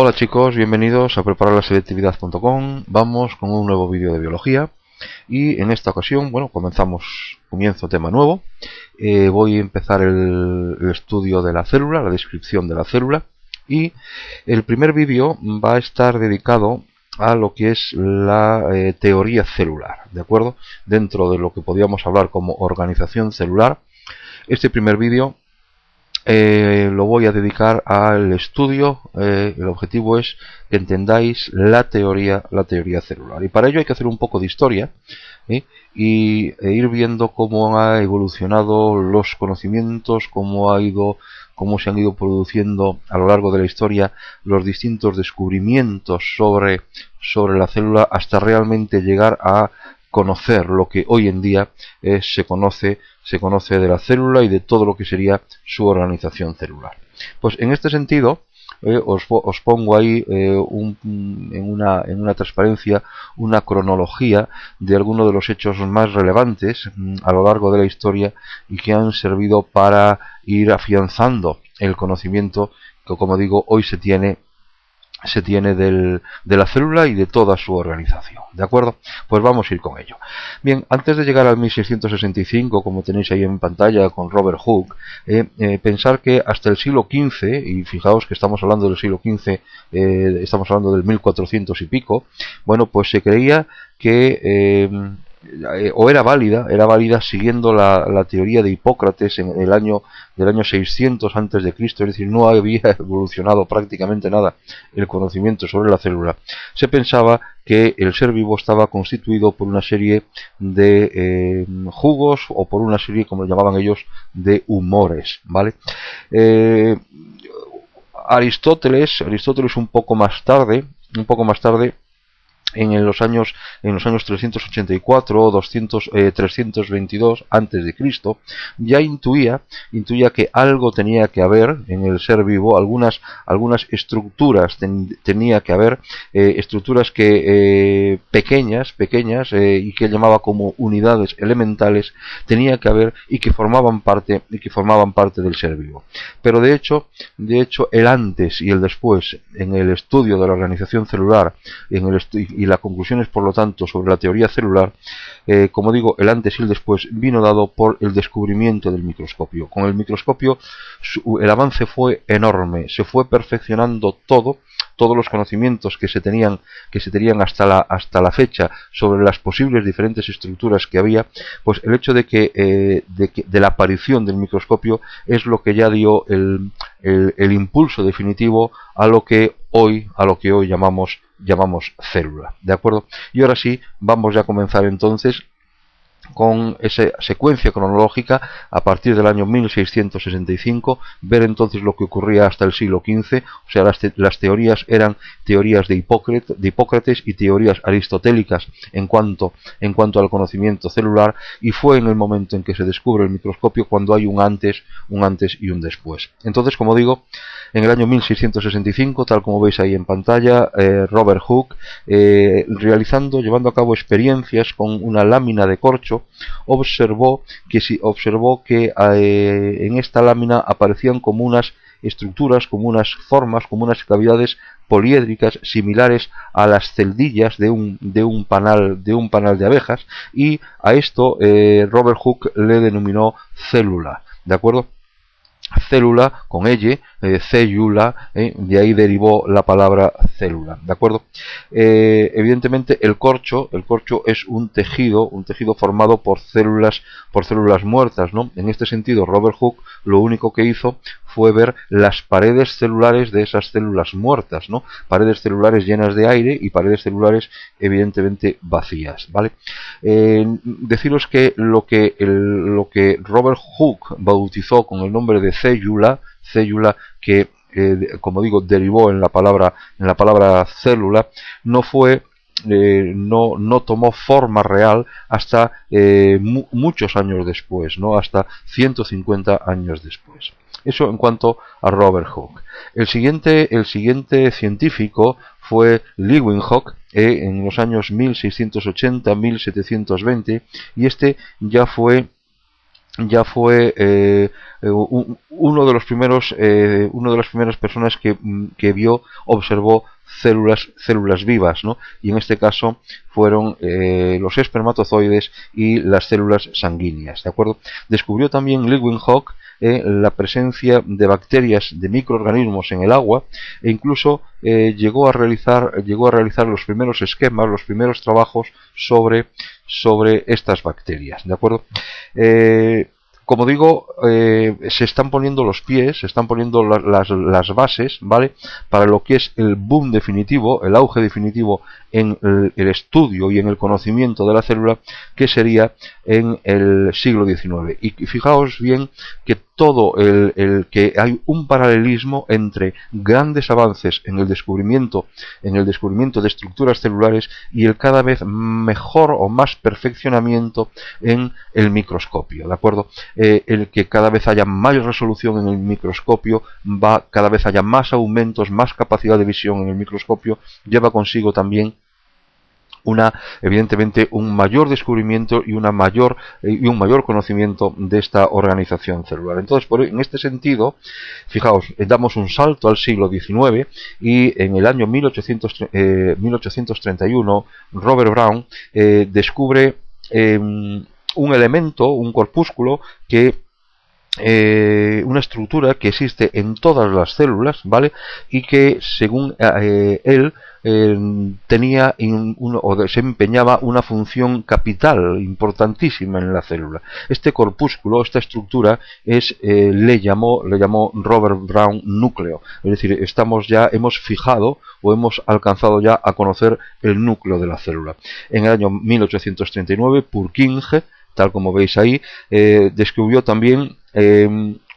Hola chicos, bienvenidos a prepararlaselectividad.com. Vamos con un nuevo vídeo de biología y en esta ocasión, bueno, comienzo tema nuevo. Voy a empezar el estudio de la célula, la descripción de la célula, y el primer vídeo va a estar dedicado a lo que es la teoría celular, ¿de acuerdo? Dentro de lo que podríamos hablar como organización celular, este primer vídeo lo voy a dedicar al estudio. El objetivo es que entendáis la teoría celular, y para ello hay que hacer un poco de historia e ir viendo cómo ha evolucionado los conocimientos, cómo se han ido produciendo a lo largo de la historia los distintos descubrimientos sobre la célula, hasta realmente llegar a conocer lo que hoy en día se conoce de la célula y de todo lo que sería su organización celular. Pues en este sentido, os pongo ahí en una transparencia una cronología de algunos de los hechos más relevantes a lo largo de la historia y que han servido para ir afianzando el conocimiento que, como digo, hoy se tiene de la célula y de toda su organización, ¿de acuerdo? Pues vamos a ir con ello. Bien, antes de llegar al 1665, como tenéis ahí en pantalla con Robert Hooke, pensar que hasta el siglo XV, y fijaos que estamos hablando del siglo XV, estamos hablando del 1400 y pico, bueno, pues se creía que o era válida siguiendo la teoría de Hipócrates en el año 600 antes de Cristo, es decir, no había evolucionado prácticamente nada el conocimiento sobre la célula. Se pensaba que el ser vivo estaba constituido por una serie de jugos, o por una serie, como lo llamaban ellos, de humores, ¿vale? Aristóteles un poco más tarde, en los años 384 o 322 antes de Cristo, ya intuía que algo tenía que haber en el ser vivo, algunas estructuras tenía que haber, estructuras que pequeñas y que llamaba como unidades elementales, tenía que haber y que formaban parte del ser vivo. Pero de hecho el antes y el después en el estudio de la organización celular, y las conclusiones, por lo tanto, sobre la teoría celular, como digo, el antes y el después vino dado por el descubrimiento del microscopio. Con el microscopio el avance fue enorme, se fue perfeccionando todos los conocimientos que se tenían hasta la fecha sobre las posibles diferentes estructuras que había. Pues el hecho de la aparición del microscopio es lo que ya dio el impulso definitivo a lo que hoy llamamos célula, ¿de acuerdo? Y ahora sí, vamos ya a comenzar entonces con esa secuencia cronológica a partir del año 1665, ver entonces lo que ocurría hasta el siglo XV. O sea, las teorías eran teorías de Hipócrates y teorías aristotélicas en cuanto al conocimiento celular, y fue en el momento en que se descubre el microscopio cuando hay un antes y un después. Entonces, como digo, en el año 1665, tal como veis ahí en pantalla, Robert Hooke, llevando a cabo experiencias con una lámina de corcho, observó que en esta lámina aparecían como unas estructuras, como unas formas, como unas cavidades poliédricas similares a las celdillas de un panal de abejas, y a esto Robert Hooke le denominó célula, ¿de acuerdo? Célula con elle, célula, de ahí derivó la palabra célula, ¿de acuerdo? Evidentemente el corcho es un tejido formado por células muertas, ¿no? En este sentido, Robert Hooke lo único que hizo fue ver las paredes celulares de esas células muertas, ¿no? Paredes celulares llenas de aire y paredes celulares evidentemente vacías, ¿vale? Deciros que lo que Robert Hooke bautizó con el nombre de célula, que como digo derivó en la palabra célula, no tomó forma real hasta muchos años después, ¿no? Hasta 150 años después. Eso en cuanto a Robert Hooke. El siguiente científico fue Leeuwenhoek, en los años 1680-1720, y este ya fue ya fue una de las primeras personas que observó células vivas, ¿no? Y en este caso fueron los espermatozoides y las células sanguíneas, ¿de acuerdo? Descubrió también Leeuwenhoek la presencia de bacterias, de microorganismos en el agua, e incluso llegó a realizar los primeros esquemas, los primeros trabajos sobre estas bacterias, ¿de acuerdo? Como digo, se están poniendo los pies, se están poniendo las bases, ¿vale? Para lo que es el boom definitivo, el auge definitivo en el estudio y en el conocimiento de la célula, que sería en el siglo XIX. Y fijaos bien que que hay un paralelismo entre grandes avances en el descubrimiento de estructuras celulares y el cada vez mejor o más perfeccionamiento en el microscopio, ¿de acuerdo? El que cada vez haya mayor resolución en el microscopio, cada vez haya más aumentos, más capacidad de visión en el microscopio, lleva consigo también evidentemente un mayor descubrimiento y un mayor conocimiento de esta organización celular. Entonces, en este sentido, fijaos, damos un salto al siglo XIX y en el año 1831 Robert Brown descubre un elemento, un corpúsculo una estructura que existe en todas las células, ¿vale? Y que según él tenía o desempeñaba una función capital importantísima en la célula. Este corpúsculo, esta estructura le llamó Robert Brown núcleo, es decir, hemos fijado o hemos alcanzado ya a conocer el núcleo de la célula. En el año 1839 Purkinje, tal como veis ahí, descubrió también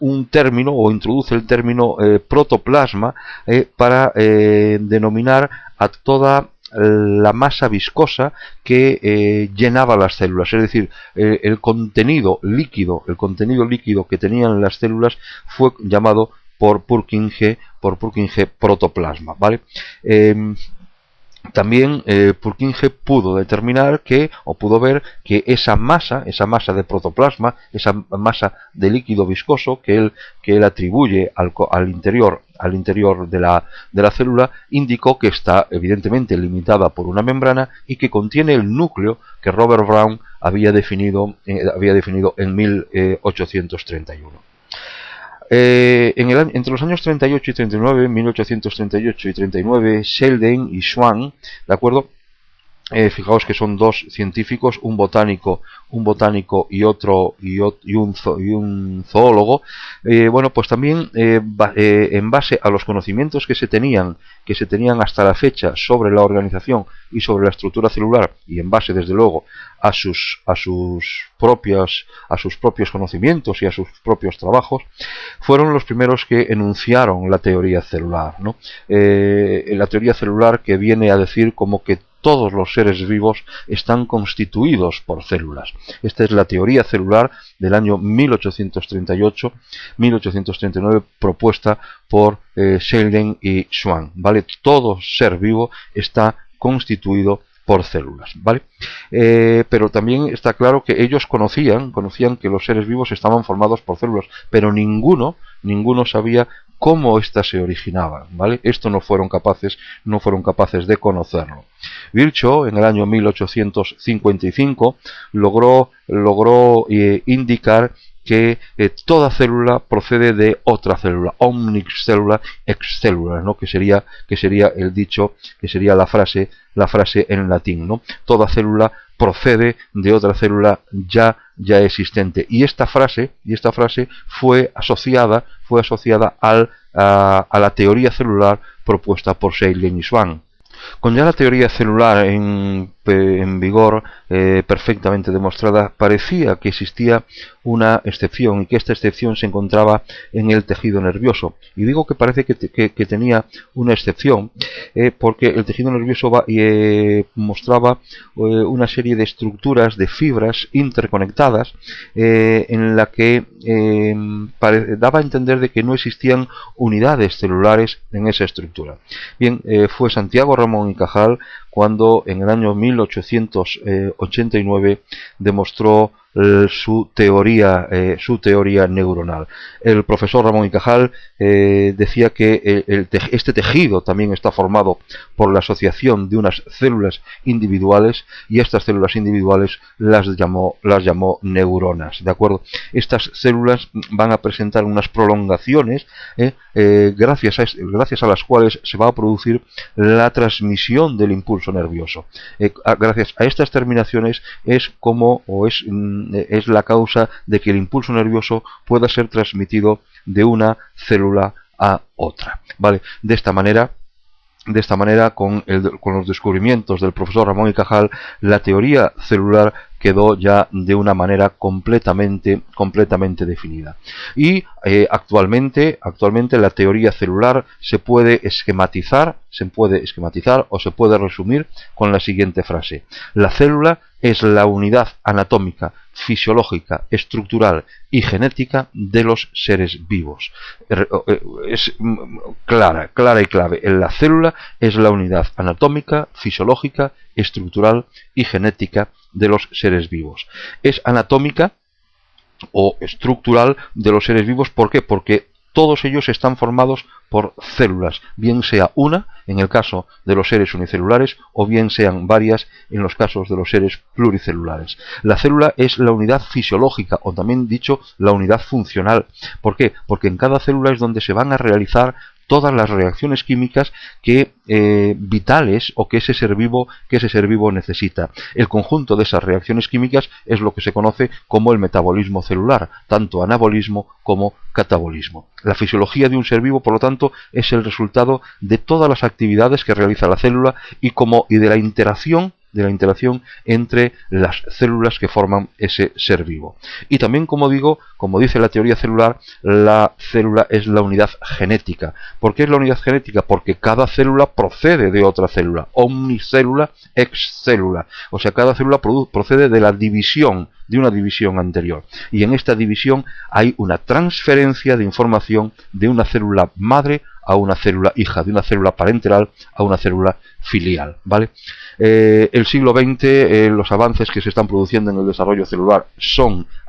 un término, o introduce el término protoplasma, para denominar a toda la masa viscosa que llenaba las células, es decir, el contenido líquido que tenían las células fue llamado por Purkinje protoplasma, ¿vale? También Purkinje pudo determinar pudo ver que esa masa de protoplasma, esa masa de líquido viscoso que él atribuye al interior de la célula, indicó que está evidentemente limitada por una membrana y que contiene el núcleo que Robert Brown había definido en 1831. Entre los años 38 y 39, 1838 y 39, Sheldon y Schwann, ¿de acuerdo? Fijaos que son dos científicos, un botánico y un zoólogo. Bueno, pues también en base a los conocimientos que se tenían hasta la fecha sobre la organización y sobre la estructura celular, y en base desde luego a sus propios conocimientos y a sus propios trabajos, fueron los primeros que enunciaron la teoría celular, ¿no? La teoría celular, que viene a decir como que todos los seres vivos están constituidos por células. Esta es la teoría celular del año 1838-1839, propuesta por Sheldon y Schwann, ¿vale? Todo ser vivo está constituido por células, ¿vale? Pero también está claro que ellos conocían que los seres vivos estaban formados por células, pero ninguno sabía cómo éstas se originaban, ¿vale? Esto no fueron capaces de conocerlo. Virchow, en el año 1855, logró indicar que toda célula procede de otra célula, omnis cellula ex cellula, ¿no? que sería el dicho, que sería la frase en latín, ¿no? Toda célula procede de otra célula ya existente. Y esta frase fue asociada a la teoría celular propuesta por Sheldon y Schwann. Con ya la teoría celular en vigor, perfectamente demostrada, parecía que existía una excepción, y que esta excepción se encontraba en el tejido nervioso. Y digo que parece que tenía una excepción, porque el tejido nervioso mostraba una serie de estructuras, de fibras interconectadas, en la que daba a entender de que no existían unidades celulares en esa estructura. Bien, fue Santiago Ramón y Cajal cuando en el año 1889 demostró su teoría neuronal. El profesor Ramón y Cajal decía que este tejido también está formado por la asociación de unas células individuales, y estas células individuales las llamó neuronas, ¿de acuerdo? Estas células van a presentar unas prolongaciones gracias a las cuales se va a producir la transmisión del impulso nervioso. Gracias a estas terminaciones es la causa de que el impulso nervioso pueda ser transmitido de una célula a otra, ¿vale? De esta manera, con los descubrimientos del profesor Ramón y Cajal, la teoría celular quedó ya de una manera completamente definida. Y actualmente la teoría celular se puede esquematizar o se puede resumir con la siguiente frase: la célula es la unidad anatómica, fisiológica, estructural y genética de los seres vivos. Es clara y clave. La célula es la unidad anatómica, fisiológica, estructural y genética de los seres vivos. Es anatómica o estructural de los seres vivos. ¿Por qué? Porque todos ellos están formados por células, bien sea una en el caso de los seres unicelulares o bien sean varias en los casos de los seres pluricelulares. La célula es la unidad fisiológica, o también dicho la unidad funcional. ¿Por qué? Porque en cada célula es donde se van a realizar todas las reacciones químicas vitales o que ese ser vivo necesita. El conjunto de esas reacciones químicas es lo que se conoce como el metabolismo celular, tanto anabolismo como catabolismo. La fisiología de un ser vivo, por lo tanto, es el resultado de todas las actividades que realiza la célula y de la interacción entre las células que forman ese ser vivo. Y también, como dice la teoría celular, la célula es la unidad genética. ¿Por qué es la unidad genética? Porque cada célula procede de otra célula, omnicélula ex célula. O sea, cada célula procede de la división, de una división anterior. Y en esta división hay una transferencia de información de una célula madre a una célula hija, de una célula parenteral a una célula filial, ¿vale? El siglo XX, los avances que se están produciendo en el desarrollo celular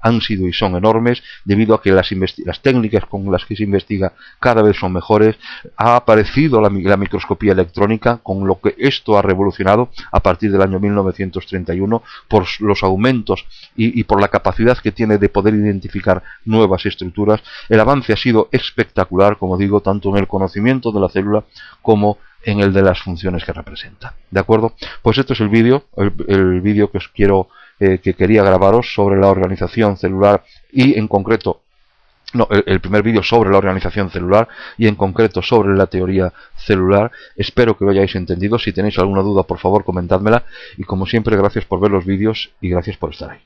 han sido y son enormes, debido a que las técnicas con las que se investiga cada vez son mejores. Ha aparecido la microscopía electrónica, con lo que esto ha revolucionado a partir del año 1931 por los aumentos y por la capacidad que tiene de poder identificar nuevas estructuras. El avance ha sido espectacular, como digo, tanto en el conocimiento de la célula como en el de las funciones que representa. ¿De acuerdo? Pues esto es el vídeo que os que quería grabaros sobre la organización celular, y en concreto, el primer vídeo sobre la organización celular y en concreto sobre la teoría celular. Espero que lo hayáis entendido. Si tenéis alguna duda, por favor, comentádmela, y como siempre, gracias por ver los vídeos y gracias por estar ahí.